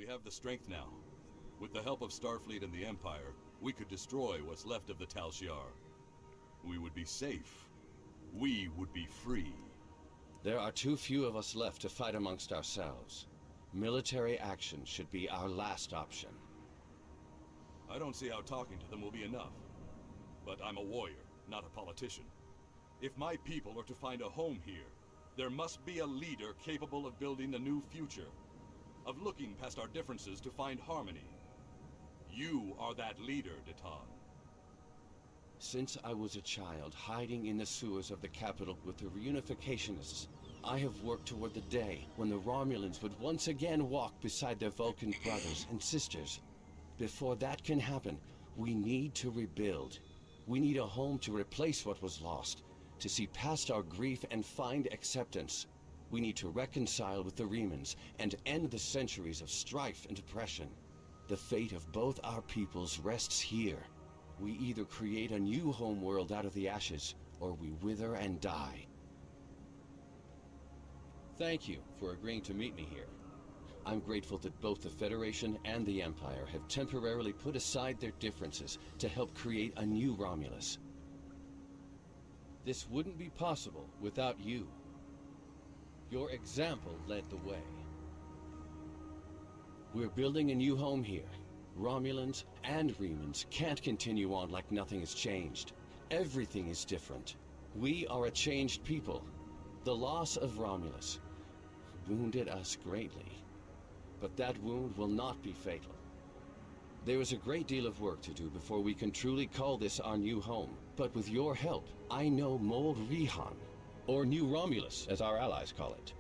We have the strength now. With the help of Starfleet and the Empire, we could destroy what's left of the Tal Shiar. We would be safe. We would be free. There are too few of us left to fight amongst ourselves. Military action should be our last option. I don't see how talking to them will be enough. But I'm a warrior, not a politician. If my people are to find a home here, there must be a leader capable of building a new future, of looking past our differences to find harmony. You are that leader, Datan. Since I was a child hiding in the sewers of the capital with the reunificationists, I have worked toward the day when the Romulans would once again walk beside their Vulcan brothers and sisters. Before that can happen, we need to rebuild. We need a home to replace what was lost, to see past our grief and find acceptance. We need to reconcile with the Remans and end the centuries of strife and oppression. The fate of both our peoples rests here. We either create a new homeworld out of the ashes, or we wither and die. Thank you for agreeing to meet me here. I'm grateful that both the Federation and the Empire have temporarily put aside their differences to help create a new Romulus. This wouldn't be possible without you. Your example led the way. We're building a new home here. Romulans and Remans can't continue on like nothing has changed. Everything is different. We are a changed people. The loss of Romulus wounded us greatly. But that wound will not be fatal. There is a great deal of work to do before we can truly call this our new home. But with your help, I know Mold Rihan, or New Romulus, as our allies call it,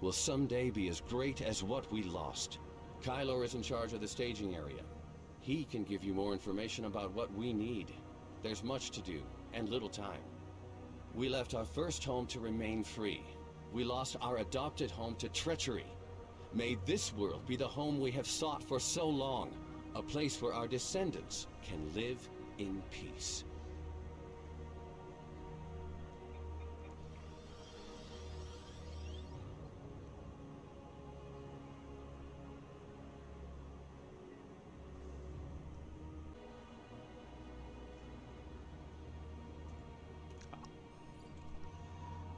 will someday be as great as what we lost. Kylor is in charge of the staging area. He can give you more information about what we need. There's much to do, and little time. We left our first home to remain free. We lost our adopted home to treachery. May this world be the home we have sought for so long, a place where our descendants can live in peace.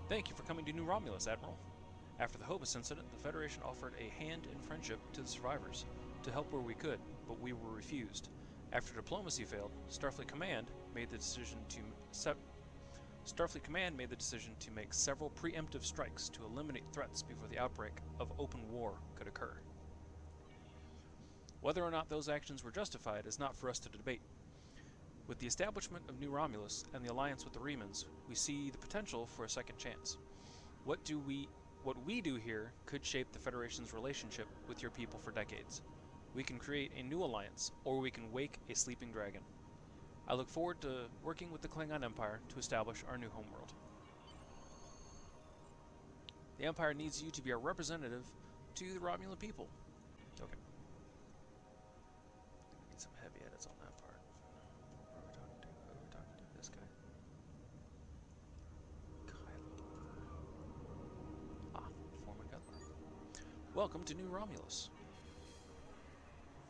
Thank you for coming to New Romulus, Admiral. After the Hobus incident, the Federation offered a hand in friendship to the survivors, to help where we could, but we were refused. After diplomacy failed, Starfleet Command made the decision to make several preemptive strikes to eliminate threats before the outbreak of open war could occur. Whether or not those actions were justified is not for us to debate. With the establishment of New Romulus and the alliance with the Remans, we see the potential for a second chance. What we do here could shape the Federation's relationship with your people for decades. We can create a new alliance, or we can wake a sleeping dragon. I look forward to working with the Klingon Empire to establish our new homeworld. The Empire needs you to be a representative to the Romulan people. Okay. Need some heavy edits on that part. Who are we talking to? This guy. Former Gunler. Welcome to New Romulus.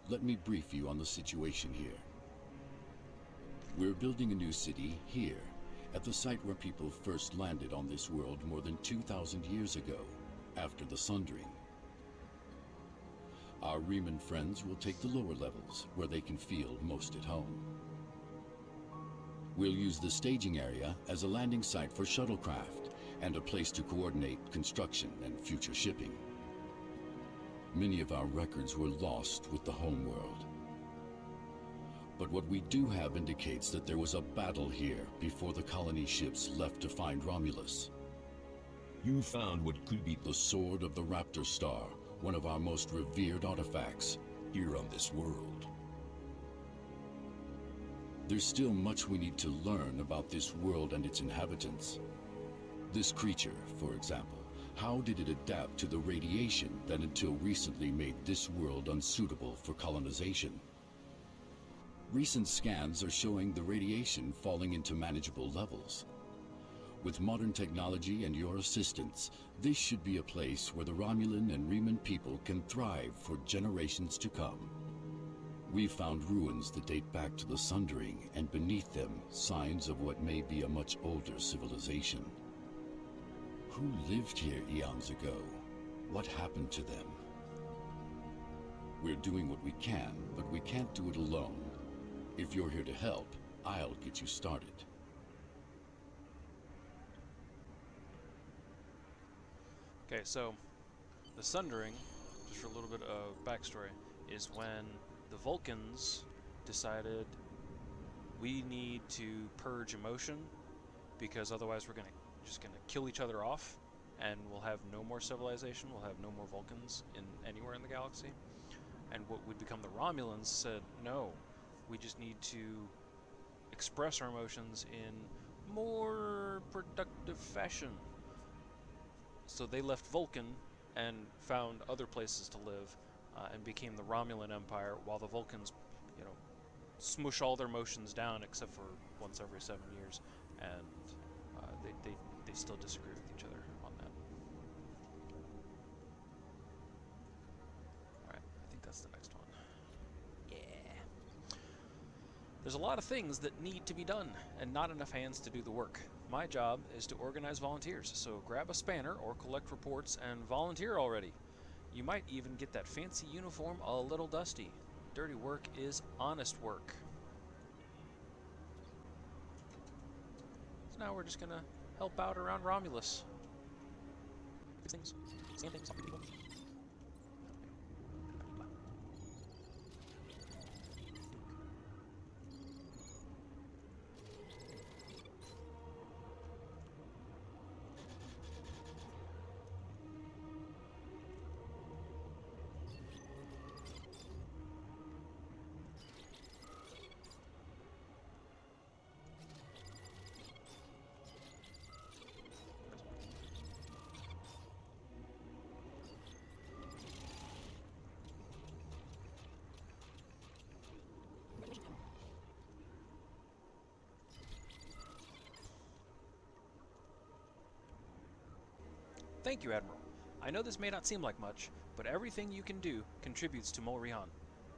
Let me brief you on the situation here. We're building a new city here, at the site where people first landed on this world more than 2,000 years ago, after the Sundering. Our Reman friends will take the lower levels, where they can feel most at home. We'll use the staging area as a landing site for shuttlecraft, and a place to coordinate construction and future shipping. Many of our records were lost with the homeworld. But what we do have indicates that there was a battle here before the colony ships left to find Romulus. You found what could be The Sword of the Raptor Star, one of our most revered artifacts, here on this world. There's still much we need to learn about this world and its inhabitants. This creature, for example, how did it adapt to the radiation that until recently made this world unsuitable for colonization? Recent scans are showing the radiation falling into manageable levels. With modern technology and your assistance, this should be a place where the Romulan and Reman people can thrive for generations to come. We've found ruins that date back to the Sundering, and beneath them, signs of what may be a much older civilization. Who lived here eons ago? What happened to them? We're doing what we can, but we can't do it alone. If you're here to help, I'll get you started. Okay, so the Sundering, just for a little bit of backstory, is when the Vulcans decided we need to purge emotion because otherwise we're just gonna kill each other off, and we'll have no more civilization. We'll have no more Vulcans anywhere in the galaxy. And what would become the Romulans said, no, we just need to express our emotions in more productive fashion. So they left Vulcan and found other places to live, and became the Romulan Empire, while the Vulcans, smush all their emotions down except for once every 7 years, and they still disagree with each other on that. Alright, I think that's the next one. Yeah. There's a lot of things that need to be done, and not enough hands to do the work. My job is to organize volunteers, so grab a spanner or collect reports and volunteer already. You might even get that fancy uniform a little dusty. Dirty work is honest work. So now we're just gonna help out around Romulus. Things, scan things, talk to people. Thank you, Admiral. I know this may not seem like much, but everything you can do contributes to Molrihan.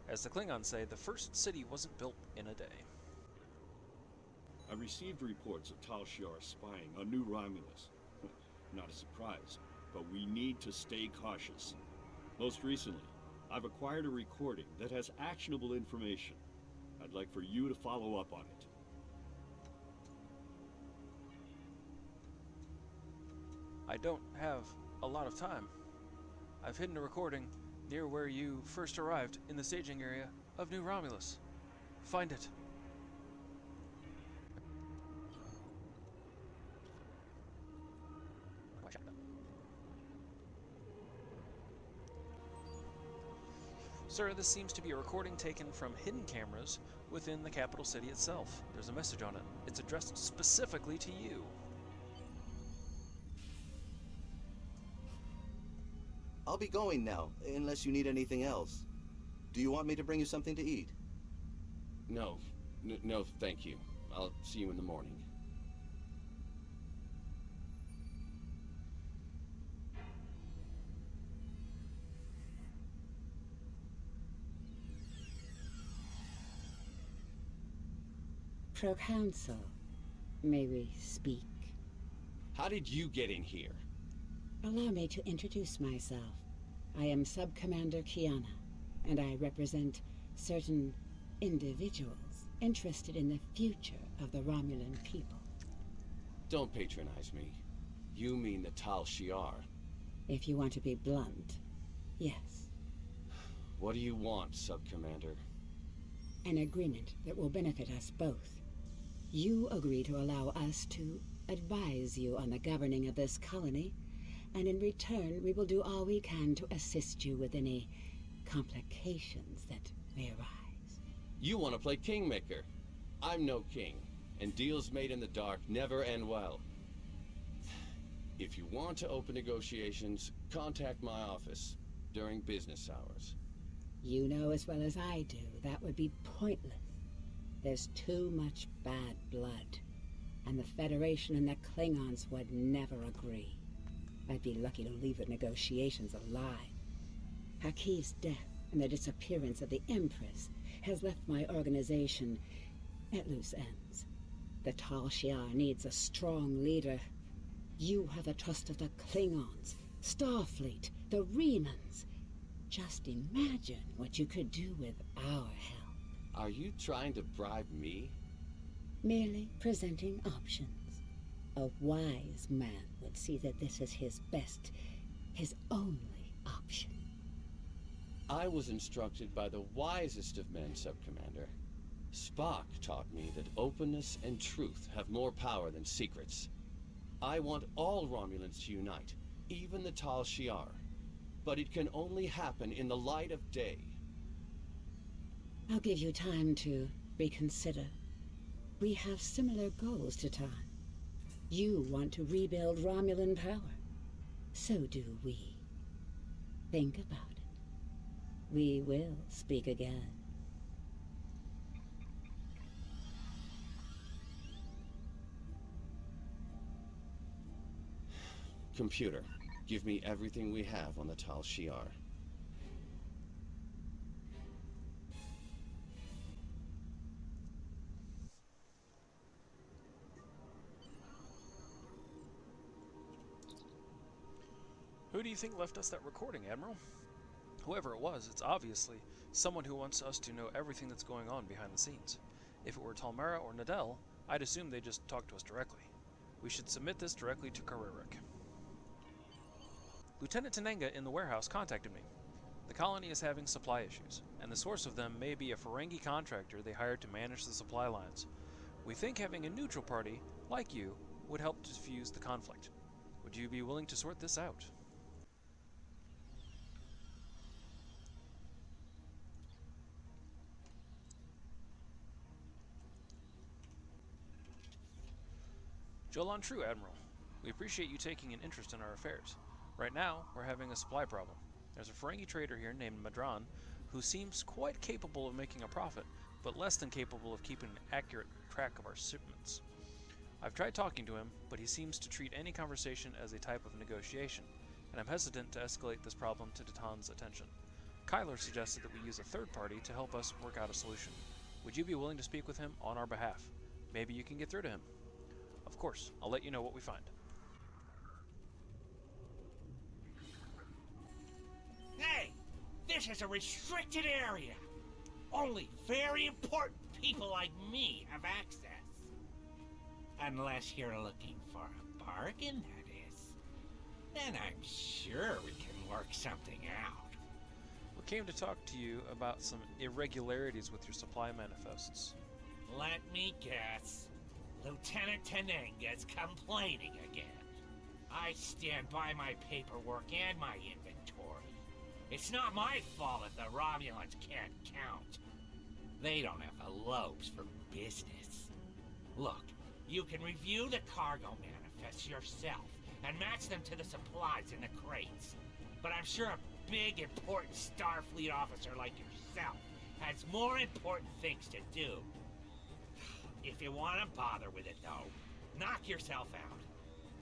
As the Klingons say, the first city wasn't built in a day. I received reports of Tal Shiar spying on New Romulus. Not a surprise, but we need to stay cautious. Most recently, I've acquired a recording that has actionable information. I'd like for you to follow up on it. I don't have a lot of time. I've hidden a recording near where you first arrived in the staging area of New Romulus. Find it. Sir, this seems to be a recording taken from hidden cameras within the capital city itself. There's a message on it. It's addressed specifically to you. I'll be going now, unless you need anything else. Do you want me to bring you something to eat? No. No, thank you. I'll see you in the morning. Proconsul, may we speak? How did you get in here? Allow me to introduce myself. I am Sub-Commander Kiana, and I represent certain individuals interested in the future of the Romulan people. Don't patronize me. You mean the Tal Shiar. If you want to be blunt, yes. What do you want, Sub-Commander? An agreement that will benefit us both. You agree to allow us to advise you on the governing of this colony, and in return we will do all we can to assist you with any complications that may arise. You want to play Kingmaker. I'm no king, and deals made in the dark never end well. If you want to open negotiations, contact my office during business hours. You know as well as I do that would be pointless. There's too much bad blood. and the Federation and the Klingons would never agree. I'd be lucky to leave the negotiations alive. Hakiv's death and the disappearance of the Empress has left my organization at loose ends. The Tal Shiar needs a strong leader. You have the trust of the Klingons, Starfleet, the Remans. Just imagine what you could do with our help. Are you trying to bribe me? Merely presenting options. A wise man would see that this is his best, his only option. I was instructed by the wisest of men, Sub-Commander. Spock taught me that openness and truth have more power than secrets. I want all Romulans to unite, even the Tal Shiar. But it can only happen in the light of day. I'll give you time to reconsider. We have similar goals to Tan. You want to rebuild Romulan power. So do we. Think about it. We will speak again. Computer, give me everything we have on the Tal Shiar. Who do you think left us that recording, Admiral? Whoever it was, it's obviously someone who wants us to know everything that's going on behind the scenes. If it were Talmera or Nadell, I'd assume they'd just talk to us directly. We should submit this directly to Kararik. Lieutenant Tenenga in the warehouse contacted me. The colony is having supply issues, and the source of them may be a Ferengi contractor they hired to manage the supply lines. We think having a neutral party, like you, would help diffuse the conflict. Would you be willing to sort this out? Jolan True, Admiral. We appreciate you taking an interest in our affairs. Right now, we're having a supply problem. There's a Ferengi trader here named Madran who seems quite capable of making a profit, but less than capable of keeping an accurate track of our shipments. I've tried talking to him, but he seems to treat any conversation as a type of negotiation, and I'm hesitant to escalate this problem to Datan's attention. Kyler suggested that we use a third party to help us work out a solution. Would you be willing to speak with him on our behalf? Maybe you can get through to him. Of course, I'll let you know what we find. Hey! This is a restricted area! Only very important people like me have access. Unless you're looking for a bargain, that is. Then I'm sure we can work something out. We came to talk to you about some irregularities with your supply manifests. Let me guess. Lieutenant Tenenga's complaining again. I stand by my paperwork and my inventory. It's not my fault if the Romulans can't count. They don't have the lobes for business. Look, you can review the cargo manifests yourself and match them to the supplies in the crates. But I'm sure a big, important Starfleet officer like yourself has more important things to do. If you want to bother with it, though, knock yourself out.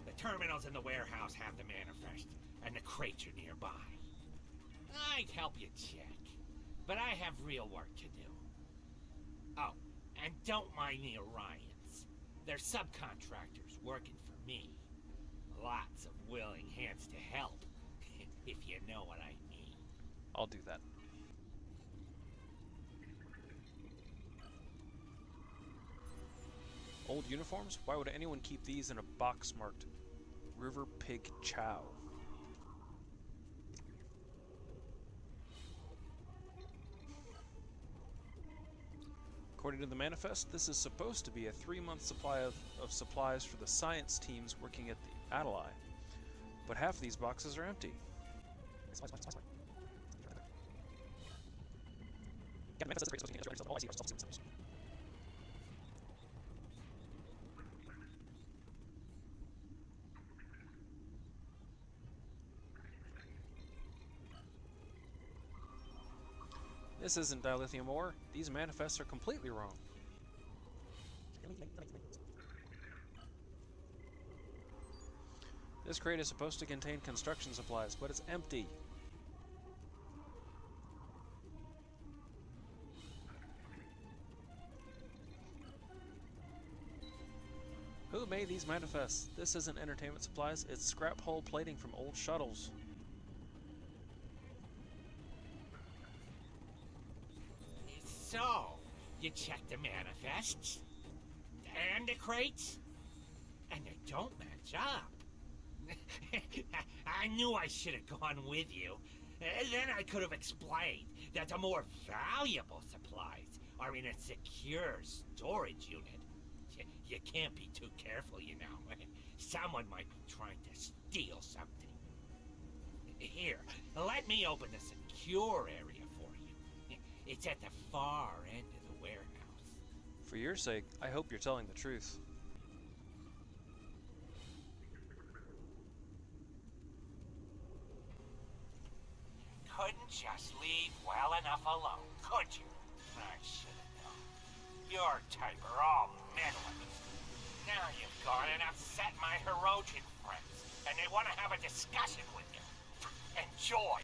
The terminals in the warehouse have the manifest, and the crates are nearby. I'd help you check, but I have real work to do. Oh, and don't mind the Orions. They're subcontractors working for me. Lots of willing hands to help, if you know what I mean. I'll do that. Old uniforms? Why would anyone keep these in a box marked River Pig Chow? According to the manifest, this is supposed to be a 3-month supply of supplies for the science teams working at the Ally. But half of these boxes are empty. This isn't dilithium ore. These manifests are completely wrong. This crate is supposed to contain construction supplies, but it's empty. Who made these manifests? This isn't entertainment supplies, it's scrap hull plating from old shuttles. So, you checked the manifests? And the crates? And they don't match up. I knew I should have gone with you. Then I could have explained that the more valuable supplies are in a secure storage unit. You can't be too careful, you know. Someone might be trying to steal something. Here, let me open the secure area for you. It's at the far end of the warehouse. For your sake, I hope you're telling the truth. Couldn't just leave well enough alone, could you? I should have known. Your type are all meddling. Now you've gone and upset my Herogen friends, and they want to have a discussion with you. Enjoy!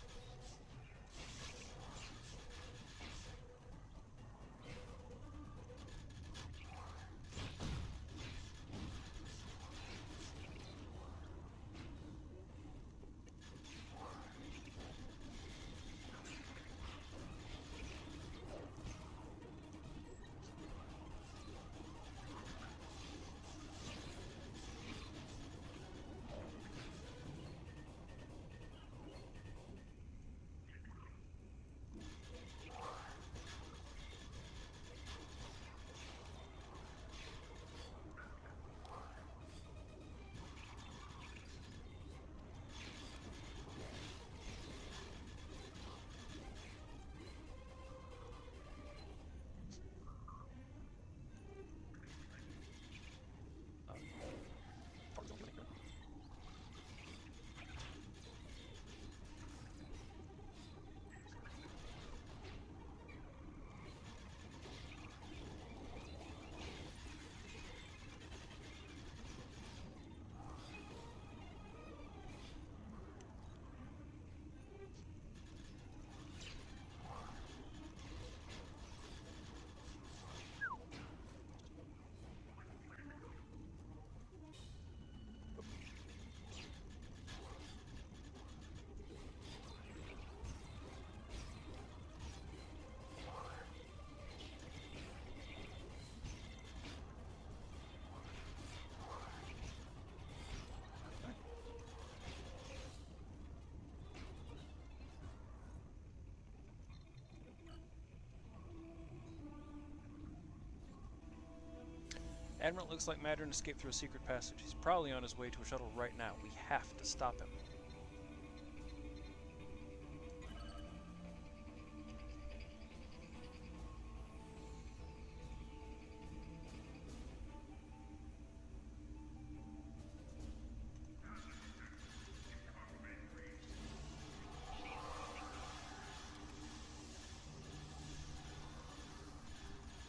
Admiral, looks like Madron escaped through a secret passage. He's probably on his way to a shuttle right now. We have to stop him.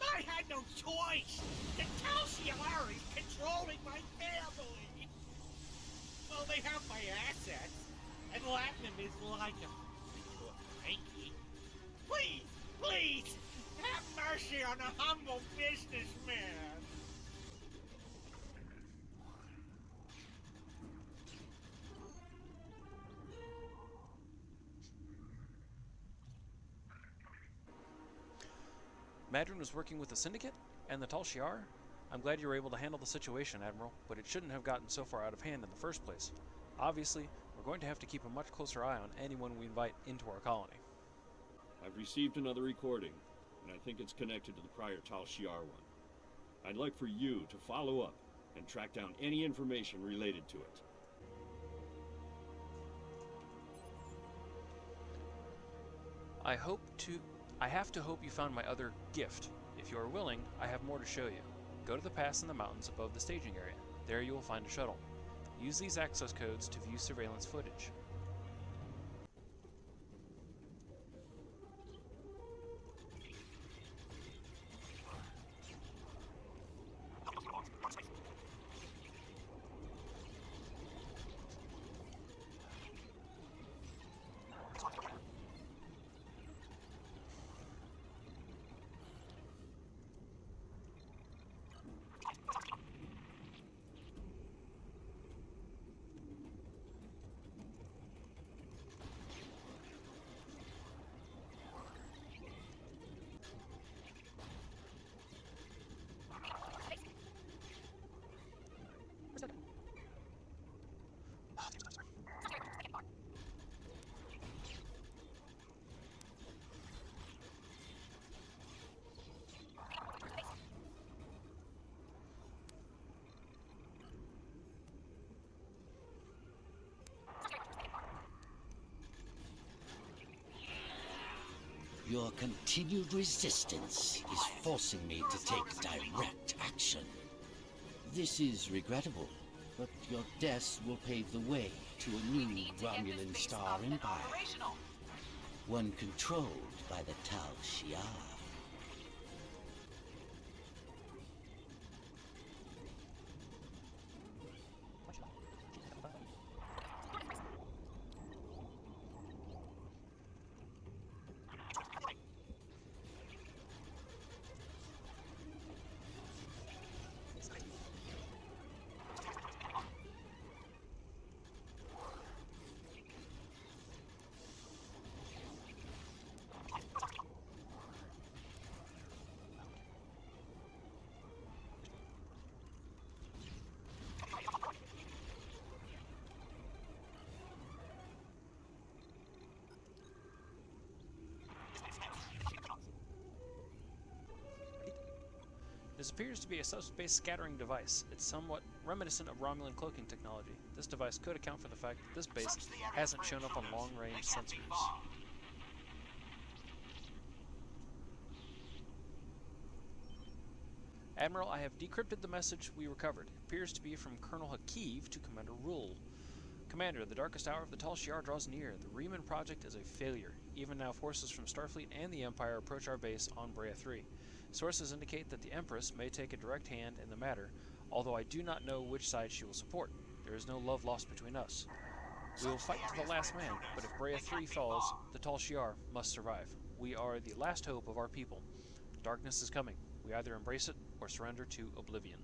I had no choice! The Talsiar is controlling my family! Well, they have my assets, and Latinum is like a Frankie. Please, please, have mercy on a humble businessman! Madron was working with the Syndicate and the Tal Shiar? I'm glad you were able to handle the situation, Admiral, but it shouldn't have gotten so far out of hand in the first place. Obviously, we're going to have to keep a much closer eye on anyone we invite into our colony. I've received another recording, and I think it's connected to the prior Tal Shiar one. I'd like for you to follow up and track down any information related to it. I have to hope you found my other gift. If you are willing, I have more to show you. Go to the pass in the mountains above the staging area. There you will find a shuttle. Use these access codes to view surveillance footage. Your continued resistance is forcing me to take direct action. This is regrettable, but your deaths will pave the way to a new Romulan star empire. One controlled by the Tal Shiar. This appears to be a subspace scattering device. It's somewhat reminiscent of Romulan cloaking technology. This device could account for the fact that this base hasn't shown up on long-range sensors. Admiral, I have decrypted the message we recovered. It appears to be from Colonel Hakiv to Commander Rule. Commander, the darkest hour of the Tal Shiar draws near. The Riemann project is a failure. Even now, forces from Starfleet and the Empire approach our base on Brea 3. Sources indicate that the Empress may take a direct hand in the matter, although I do not know which side she will support. There is no love lost between us. We will fight to the last man, but if Brea 3 falls, the Tal Shiar must survive. We are the last hope of our people. Darkness is coming. We either embrace it or surrender to oblivion.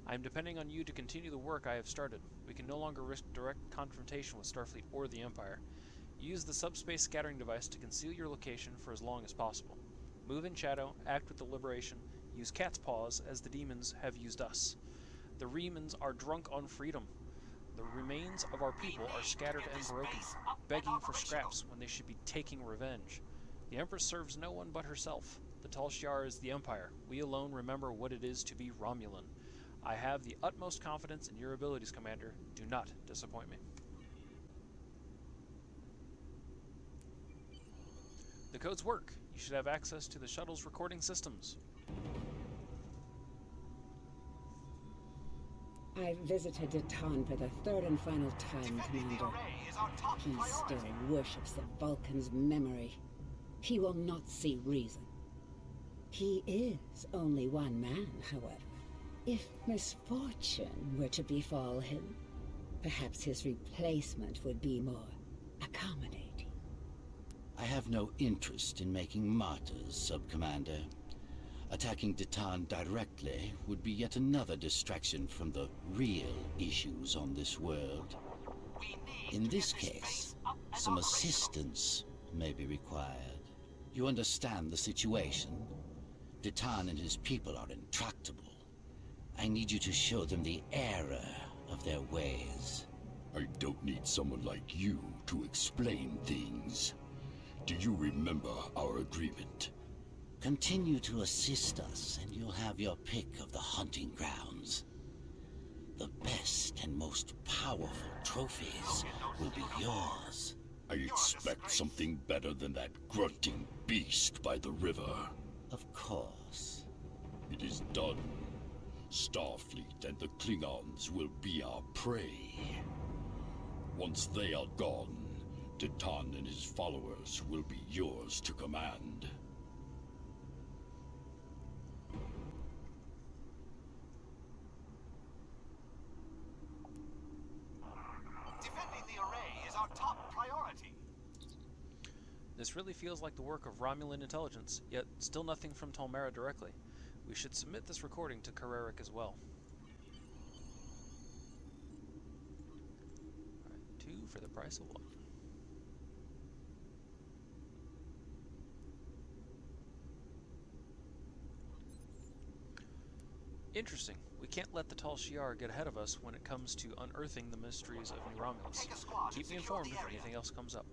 I am depending on you to continue the work I have started. We can no longer risk direct confrontation with Starfleet or the Empire. Use the subspace scattering device to conceal your location for as long as possible. Move in shadow, act with deliberation, use cat's paws as the demons have used us. The Remans are drunk on freedom. The remains of our people are scattered and broken, begging for scraps when they should be taking revenge. The Empress serves no one but herself. The Tal Shiar is the Empire. We alone remember what it is to be Romulan. I have the utmost confidence in your abilities, Commander. Do not disappoint me. The codes work. You should have access to the shuttle's recording systems. I visited Datan for the third and final time, Commander. He still worships the Vulcan's memory. He will not see reason. He is only one man, however. If misfortune were to befall him, perhaps his replacement would be more accommodating. I have no interest in making martyrs, Sub-Commander. Attacking Datan directly would be yet another distraction from the real issues on this world. In this case, some assistance may be required. You understand the situation? Datan and his people are intractable. I need you to show them the error of their ways. I don't need someone like you to explain things. Do you remember our agreement? Continue to assist us, and you'll have your pick of the hunting grounds. The best and most powerful trophies will be yours. I expect something better than that grunting beast by the river. Of course. It is done. Starfleet and the Klingons will be our prey. Once they are gone, Datan and his followers will be yours to command. Defending the array is our top priority. This really feels like the work of Romulan intelligence, yet still nothing from Talmera directly. We should submit this recording to Kareric as well. Alright, 2 for the price of 1. Interesting. We can't let the Tal Shiar get ahead of us when it comes to unearthing the mysteries of New Romulus. Keep me informed if anything else comes up.